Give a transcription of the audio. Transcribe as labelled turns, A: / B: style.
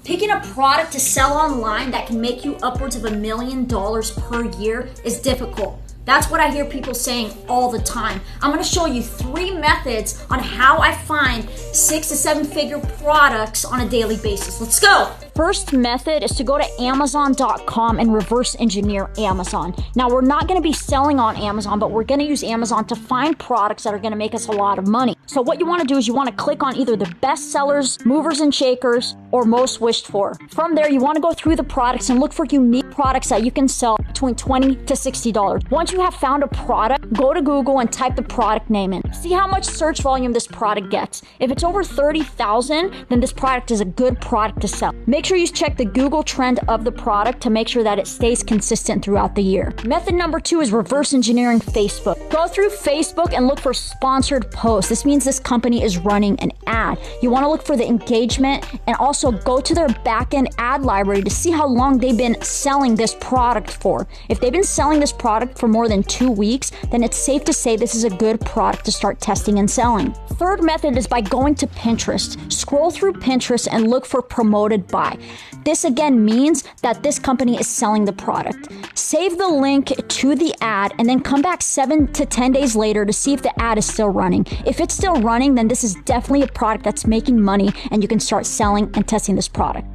A: Picking a product to sell online that can make you upwards of $1 million per year is difficult. That's what I hear people saying all the time. I'm going to show you 3 methods on how I find 6 to 7 figure products on a daily basis. Let's go. First method is to go to Amazon.com and reverse engineer Amazon. Now, we're not going to be selling on Amazon, but we're going to use Amazon to find products that are going to make us a lot of money. So what you want to do is you want to click on either the best sellers, movers and shakers, or most wished for. From there, you want to go through the products and look for unique products that you can sell between $20 to $60. Once you have found a product, go to Google and type the product name in. See how much search volume this product gets. If it's over 30,000, then this product is a good product to sell. Make sure you check the Google trend of the product to make sure that it stays consistent throughout the year. Method number 2 is reverse engineering Facebook. Go through Facebook and look for sponsored posts. This means this company is running an ad. You want to look for the engagement and also go to their backend ad library to see how long they've been selling this product for. If they've been selling this product for more than 2 weeks, then it's safe to say this is a good product to start testing and selling. Third method is by going to Pinterest. Scroll through Pinterest and look for promoted by. This again means that this company is selling the product. Save the link to the ad and then come back 7 to 10 days later to see if the ad is still running. If it's still running, then this is definitely a product that's making money and you can start selling and testing this product.